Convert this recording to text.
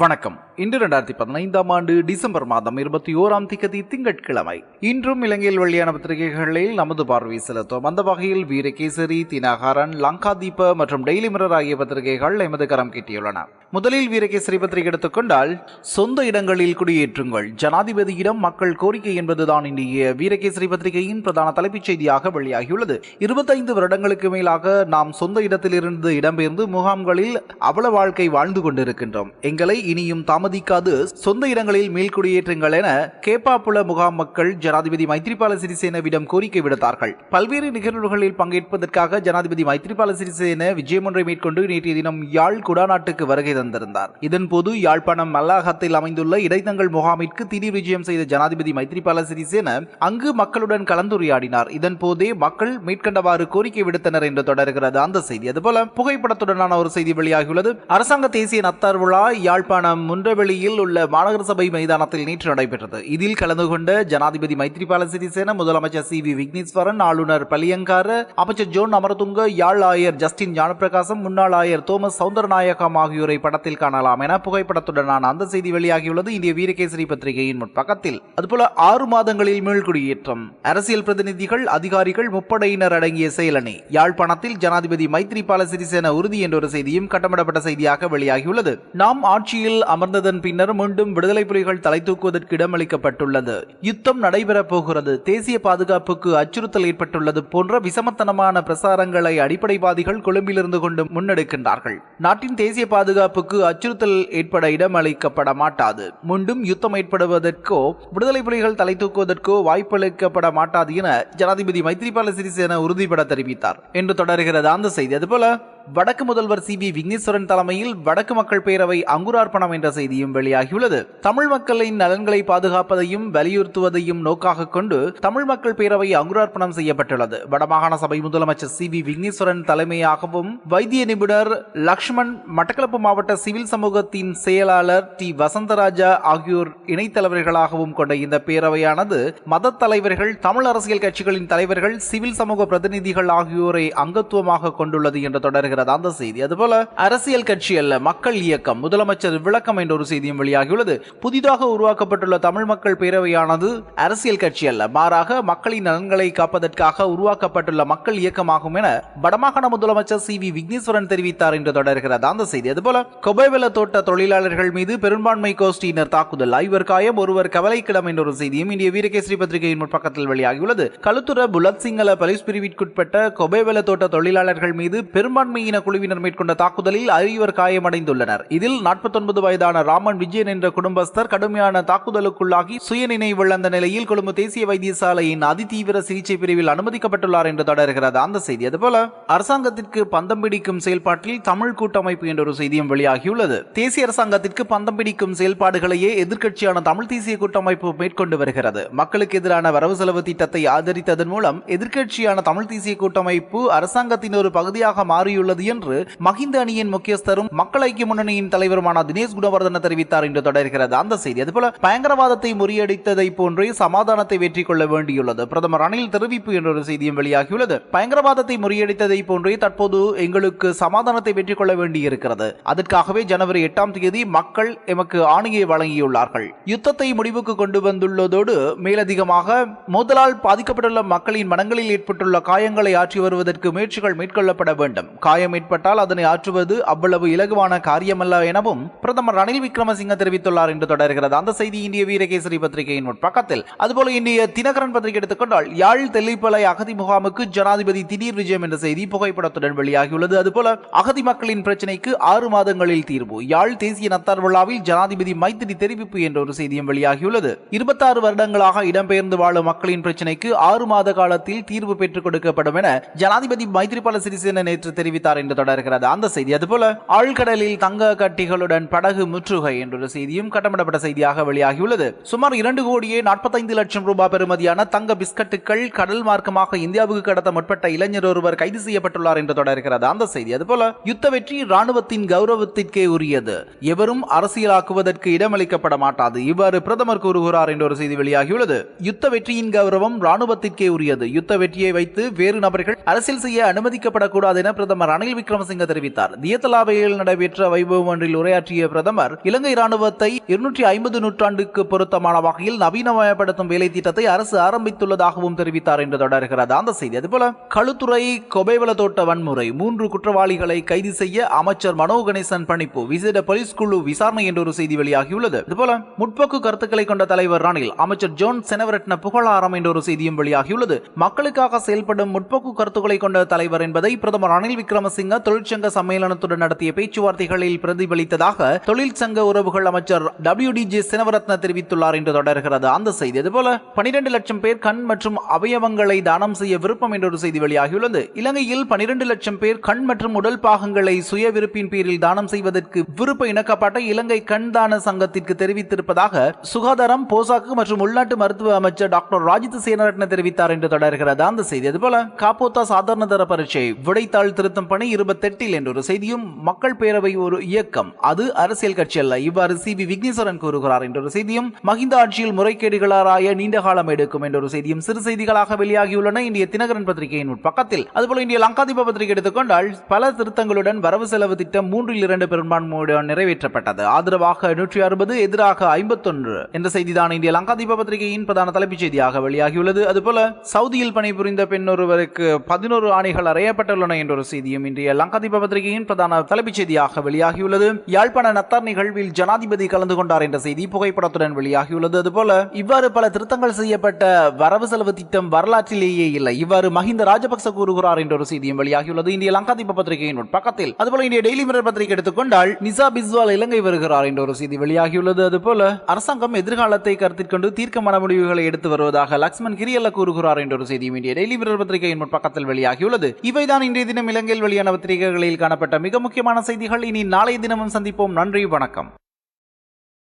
வணக்கம். இன்று 2015ஆம் ஆண்டு டிசம்பர் மாதம் 21ஆம் திகதி திங்கட்கிழமை. இன்றும் இலங்கையில் வெளியான பத்திரிகைகளில் நமது பார்வை செலுத்தும். அந்த வகையில் வீரகேசரி, தினகரன், லங்காதீப மற்றும் டெய்லி மிரர் ஆகிய பத்திரிகைகள் எமது கரம் கிட்டியுள்ளன. முதலில் வீரகேசரி பத்திரிகை எடுத்துக்கொண்டால், சொந்த இடங்களில் குடியேற்றுங்கள், ஜனாதிபதியிடம் மக்கள் கோரிக்கை என்பதுதான் இன்றைய வீரகேசரி பத்திரிகையின் பிரதான தலைப்புச் செய்தியாக வெளியாகியுள்ளது. 25 வருடங்களுக்கு மேலாக நாம் சொந்த இடத்திலிருந்து இடம்பெயர்ந்து முகாம்களில் அவல வாழ்க்கை வாழ்ந்து கொண்டிருக்கின்றோம். எங்களை இனியும் தாமதிக்காது சொந்த இடங்களில் மீள்குடியேற்றுங்கள் என கேப்பாப்புல முகாம் மக்கள் ஜனாதிபதி மைத்ரிபால சிறிசேனவிடம் கோரிக்கை விடுத்தார்கள். பல்வேறு நிகழ்வுகளில் பங்கேற்பதற்காக ஜனாதிபதி மைத்ரிபால சிறிசேன விஜயம் ஒன்றை மேற்கொண்டு நேற்றைய தினம் யாழ் குடாநாட்டுக்கு வருகை தந்திருந்தார். இதன்போது யாழ்ப்பாணம் மல்லாகத்தில் அமைந்துள்ள இடைத்தங்கள் முகாமிற்கு திடீர் விஜயம் செய்த ஜனாதிபதி மைத்ரிபால சிறிசேன அங்கு மக்களுடன் கலந்துரையாடினார். இதன் போதே மக்கள் மேற்கண்டவாறு கோரிக்கை விடுத்தனர் என்று தொடர்கிறது அந்த செய்தி. அதுபோல புகைப்படத்துடனான ஒரு செய்தி வெளியாகியுள்ளது. அரசாங்க தேசிய நத்தார் விழா யாழ்ப்பாணம் முன்றவெளியில் உள்ள மாநகர சபை மைதானத்தில் நேற்று நடைபெற்றது. இதில் கலந்து கொண்ட ஜனாதிபதி மைத்ரிபால சிறிசேன, முதலமைச்சர் சி வி விக்னேஸ்வரன், ஆளுநர் பலியங்கார, அமைச்சர் ஜோன் அமரதுங்க, யாழ் ஆயர் ஜஸ்டின் ஞானப்பிரகாசம், முன்னாள் ஆயர் தோமஸ் சௌந்தரநாயகம் ஆகியோரை படத்தில் காணலாம் என புகைப்படத்துடனான அந்த செய்தி வெளியாகியுள்ளது இந்திய வீரகேசரி பத்திரிகையின் முற்பக்கத்தில். அதுபோல 6 மாதங்களில் மீள்குடியேற்றம், அரசியல் பிரதிநிதிகள், அதிகாரிகள், முப்படையினர் அடங்கிய செயலணி, யாழ்ப்பாணத்தில் ஜனாதிபதி மைத்ரிபால சிறிசேன உறுதி என்ற ஒரு செய்தியும் கட்டமிடப்பட்ட செய்தியாக வெளியாகியுள்ளது. நாம் ஆட்சியில் அமர்ந்ததன் பின்னர் மீண்டும் விடுதலை புலிகள் தலை தூக்குவதற்கு இடமளிக்கப்பட்டுள்ளது, யுத்தம் நடைபெறப் போகிறது, தேசிய பாதுகாப்புக்கு அச்சுறுத்தல் ஏற்பட்டுள்ளது போன்ற விசமத்தனமான பிரசாரங்களை அடிப்படைவாதிகள் கொழும்பிலிருந்து கொண்டு முன்னெடுக்கின்றார்கள். நாட்டின் தேசிய பாதுகாப்புக்கு அச்சுறுத்தல் ஏற்பட இடமளிக்கப்பட மாட்டாது, மீண்டும் யுத்தம் ஏற்படுவதற்கோ விடுதலை புலிகள் தலை தூக்குவதற்கோ வாய்ப்பளிக்கப்பட மாட்டாது என ஜனாதிபதி மைத்ரிபால சிறிசேன உறுதிபட தெரிவித்தார் என்று தொடர்கிறது அந்த செய்தி. அதுபோல வடக்கு முதல்வர் சி வி விக்னேஸ்வரன் தலைமையில் வடக்கு மக்கள் பேரவை அங்குரார்ப்பணம் என்ற செய்தியும் வெளியாகியுள்ளது. தமிழ் மக்களின் நலன்களை பாதுகாப்பதையும் வலியுறுத்துவதையும் நோக்காக கொண்டு தமிழ் மக்கள் பேரவை அங்குரார்ப்பணம் செய்யப்பட்டுள்ளது. வடமாகாண சபை முதலமைச்சர் சி வி விக்னேஸ்வரன் தலைமையாகவும் வைத்திய நிபுணர் லக்ஷ்மண், மட்டக்களப்பு மாவட்ட சிவில் சமூகத்தின் செயலாளர் டி வசந்தராஜா ஆகியோர் இணைத்தலைவர்களாகவும் கொண்ட இந்த பேரவையானது மத தலைவர்கள், தமிழ் அரசியல் கட்சிகளின் தலைவர்கள், சிவில் சமூக பிரதிநிதிகள் ஆகியோரை அங்கத்துவமாக கொண்டுள்ளது என்று தொடர்கிறது அந்த செய்தி. அதுபோல அரசியல் கட்சி அல்ல, மக்கள் இயக்கம், முதலமைச்சர் விளக்கம் என்ற ஒரு செய்தியும் வெளியாகியுள்ளது. புதிதாக உருவாக்கப்பட்டுள்ள தமிழ் மக்கள் பேரவையானது அரசியல் கட்சி அல்ல, மாறாக மக்களின் நலன்களை காப்பதற்காக உருவாக்கப்பட்டுள்ள மக்கள் இயக்கமாகும் என வடமாகாண முதலமைச்சர் சி வி விக்னேஸ்வரன் தெரிவித்தார் என்று தொடர்கிறது அந்த செய்தி. அதுபோல கொபைவெல தோட்ட தொழிலாளர்கள் மீது பெரும்பான்மை கோஷ்டியினர் தாக்குதல், 5 காயம், 1 கவலைக்கிடம் என்ற ஒரு செய்தியும் இந்திய வீரகேசரி பத்திரிகையின் முற்பக்கத்தில் வெளியாகியுள்ளது. களுத்துற புலத் சிங்கள போலீஸ் பிரிவிற்குட்பட்ட கொபைவெல தோட்ட தொழிலாளர்கள் மீது பெரும்பான்மை குழுவினர் மேற்கொண்ட தாக்குதலில் 5 காயமடைந்துள்ளனர். இதில் 49 வயதான ராமன் விஜயன் என்ற குடும்பஸ்தர் கடுமையான தாக்குதலுக்குள்ளாகி சுயநினைவிழந்த நிலையில் கொழும்பு தேசிய வைத்தியசாலையின் அதிதீவிர சிகிச்சை பிரிவில் அனுமதிக்கப்பட்டுள்ளார் என்று தொடர்கிறது அந்த செய்தி. அதுபோல அரசாங்கத்திற்கு பந்தம் பிடிக்கும் செயல்பாட்டில் தமிழ் கூட்டமைப்பு என்ற ஒரு செய்தியும் வெளியாகியுள்ளது. தேசிய அரசாங்கத்திற்கு பந்தம் பிடிக்கும் செயல்பாடுகளையே எதிர்க்கட்சியான தமிழ் தேசிய கூட்டமைப்பு மேற்கொண்டு வருகிறது. மக்களுக்கு எதிரான வரவு செலவு திட்டத்தை ஆதரித்ததன் மூலம் எதிர்க்கட்சியான தமிழ் தேசிய கூட்டமைப்பு அரசாங்கத்தின் ஒரு பகுதியாக மாறியுள்ளது என்று மஹிந்த அணியின் முக்கியஸ்தரும் மக்கள் ஐக்கிய முன்னணியின் தலைவருமான தினேஷ் குணவர்தன தெரிவித்தார் என்று தொடர்கிறது அந்த செய்தி. அதுபோல பயங்கரவாதத்தை முறியடித்ததை போன்றே சமாதானத்தை வெற்றி கொள்ள வேண்டியுள்ளது, பிரதமர் ரணில் தெரிவிப்பு என்ற ஒரு செய்தியும் வெளியாகியுள்ளது. பயங்கரவாதத்தை முறியடித்ததை போன்றே தற்போது எங்களுக்கு சமாதானத்தை வெற்றி கொள்ள வேண்டியிருக்கிறது. அதற்காகவே ஜனவரி 8ஆம் தேதி மக்கள் எமக்கு ஆணையை வழங்கியுள்ளார்கள். யுத்தத்தை முடிவுக்கு கொண்டு வந்துள்ளதோடு மேலதிகமாக மோதலால் பாதிக்கப்பட்டுள்ள மக்களின் மனங்களில் ஏற்பட்டுள்ள காயங்களை ஆற்றி வருவதற்கு முயற்சிகள் மேற்கொள்ளப்பட வேண்டும். காயம் ஏற்பட்டால் அதனை ஆற்றுவது அவ்வளவு இலகுவான காரியமல்ல எனவும் பிரதமர் ரணில் விக்ரமசிங்க தெரிவித்துள்ளார் என்று தொடர்கிறது அந்த செய்தி இந்திய வீரகேசரி பத்திரிகையின் பக்கத்தில். அதுபோல இந்திய தினகரன் பத்திரிகை எடுத்துக்கொண்டால், யாழ் தெல்லிப்பளை அகதி முகாமுக்கு ஜனாதிபதி திடீர் விஜயம் என்ற செய்தி புகைப்படத்துடன் வெளியாகியுள்ளது. அதுபோல அகதி மக்களின் பிரச்சினைக்கு 6 மாதங்களில் தீர்வு, யாழ் தேசிய நத்தார் விழாவில் ஜனாதிபதி மைத்திரி தெரிவிப்பு என்ற ஒரு செய்தியும் வெளியாகியுள்ளது. 26 வருடங்களாக இடம்பெயர்ந்து வாழும் மக்களின் பிரச்சினைக்கு 6 மாத காலத்தில் தீர்வு பெற்றுக் கொடுக்கப்படும் என ஜனாதிபதி மைத்ரிபால சிறிசேன நேற்று தெரிவித்தார் என்று தொடர்கிறது அந்த செய்தி. அதுபோல ஆழ்கடலில் தங்க கட்டிகளுடன் படகு முற்றுகை என்ற செய்தியும் கட்டமிடப்பட்ட செய்தியாக வெளியாகியுள்ளது. சுமார் 2,45 லட்சம் ரூபாய் பெறுமதியான தங்க பிஸ்கட்டுகள் கடல் மார்க்கமாக இந்தியாவுக்கு கடத்த முற்பட்ட இளைஞர் ஒருவர் கைது செய்யப்பட்டுள்ளார் என்று தொடர்கிறது அந்த செய்தி. அதுபோல யுத்த வெற்றி ராணுவத்தின் கௌரவத்திற்கே உரியது, எவரும் அரசியலாக்குவதற்கு இடமளிக்கப்பட மாட்டாது, இவ்வாறு பிரதமர் கூறுகிறார் என்ற ஒரு செய்தி வெளியாகியுள்ளது. யுத்த வெற்றியின் கௌரவம் ராணுவத்திற்கே உரியது, யுத்த வெற்றியை வைத்து வேறு நபர்கள் அரசியல் செய்ய அனுமதிக்கப்படக்கூடாது என பிரதமர் ரணில் விக்ரமசிங்க தெரிவித்தார். தியத்தலாவையில் நடைபெற்ற வைபவம் ஒன்றில் உரையாற்றிய பிரதமர், இலங்கை ராணுவத்தை 250 நூற்றாண்டுக்கு பொருத்தமான வகையில் நவீனமயப்படுத்தும் வேலை திட்டத்தை அரசு ஆரம்பித்துள்ளதாகவும் தெரிவித்தார் என்று தொடர்கிறது அந்த செய்தி. அதுபோல களுத்துறை கொபைவல தோட்ட வன்முறை 3 குற்றவாளிகளை கைது செய்ய அமைச்சர் மனோ கணேசன் பணிப்பு, விசேட போலீஸ் குழு விசாரணை என்ற ஒரு செய்தி வெளியாகியுள்ளது. இதுபோல முற்போக்கு கருத்துக்களை கொண்ட தலைவர் ரணில், அமைச்சர் ஜோன் செனவரட்ன புகழாரம் என்ற ஒரு செய்தியும் வெளியாகியுள்ளது. மக்களுக்காக செயல்படும் முற்போக்கு கருத்துக்களை கொண்ட தலைவர் என்பதை பிரதமர் ரணில் விக்ரமசிங்க தொழிற்சங்க சம்மேளனத்துடன் நடத்திய பேச்சுவார்த்தைகளில் பிரதிபலித்ததாக தொழிற்சங்க உறவுகள் அமைச்சர் WDJ செனவரத்ன தெரிவித்துள்ளார் என்று தொடர்கிறது அந்த செய்தி. இதுபோல 12 லட்சம் பேர் கண் மற்றும் அவயவங்களை தானம் செய்ய விருப்பம் என்ற ஒரு செய்தி வெளியாகியுள்ளது. இலங்கையில் 12 லட்சம் பேர் கண் மற்றும் உடல் பாகங்களை சுய விருப்பின் பேரில் தானம் செய்வதற்கு விருப்ப இணக்கப்பட்ட இலங்கை கண் தான சங்கத்திற்கு தெரிவித்திருப்பதாக சுகாதாரம், போசாக்கு மற்றும் உள்நாட்டு மருத்துவ அமைச்சர் டாக்டர் ராஜித சேனரட்ன தெரிவித்தார் என்று தொடர்கிறது அந்த செய்தி. அதுபோல காப்போத்தா சாதாரண தர பரீட்சை விடைத்தாள் திருத்தம் பணி 28 என்ற ஒரு செய்தியும், மக்கள் பேரவை ஒரு இயக்கம், அது அரசியல் கட்சி அல்ல, இவ்வாறு CV விக்னேஸ்வரன் கூறுகிறார் என்ற ஒரு செய்தியும், மஹிந்த ஆட்சியில் முறைகேடுகளாராய நீண்ட காலம் எடுக்கும் என்ற ஒரு செய்தியும் சிறு செய்திகளாக வெளியாகியுள்ளன இந்திய தினகரன் பத்திரிகையின் பக்கத்தில். அதுபோல இந்திய லங்காதீப பத்திரிகை எடுத்துக்கொண்டால் பல திருத்தங்களுடன் வரவு செலவு திட்டம் 3/2 பெரும்பான்மையுடன் நிறைவேற்றப்பட்டது. ஆதரவாக 160, எதிராக 51 என்ற செய்திதான் இந்திய லங்காதீப பத்திரிகையின் பிரதான தலைப்புச் செய்தியாக வெளியாகியுள்ளது. அதுபோல சவுதியில் பணிபுரிந்த பெண் ஒருவருக்கு 11 ஆணைகள் அறையப்பட்டுள்ளன என்ற ஒரு செய்தியும் இன்றைய லங்காதீப பத்திரிகையின் பிரதான தலைப்புச் செய்தியாக வெளியாகியுள்ளது. யாழ்ப்பாண நத்தார் நிகழ்வில் ஜனாதிபதி கலந்து கொண்டார் என்ற செய்தி புகைப்படத்துடன் வெளியாகியுள்ளது. அதுபோல இவ்வாறு பல திருத்தங்கள் செய்யப்பட்ட வரவு செலவு திட்டம் வரலாற்றிலேயே இல்லை, இவ்வாறு மஹிந்த ராஜபக்ச கூறுகிறார் என்ற ஒரு செய்தியும் வெளியாகியுள்ளது இந்திய லங்காதீப பத்திரிகையின் பக்கத்தில். அதுபோல இந்திய டெய்லி மிரர் பத்திரிகை எடுத்துக்கொண்டால் நிசா பிஸ்வால் இலங்கை வருகிறார் என்ற ஒரு செய்தி வெளியாகியுள்ளது. அதுபோல அரசாங்கம் எதிர்காலத்தை கருத்தில் கொண்டு தீர்க்கமான முடிவுகளை எடுத்து வருவதாக லக்ஷ்மன் கிரியல்ல கூறுகிறார் என்ற ஒரு செய்தியும் இந்திய டெய்லி மிரர் பத்திரிகையின் பக்கத்தில் வெளியாகியுள்ளது. இவைதான் இன்றைய தினம் இலங்கையில் வெளியான பத்திரிகைகளில் காணப்பட்ட மிக முக்கியமான செய்திகள். இனி நாளைய தினமும் சந்திப்போம். நன்றி, வணக்கம்.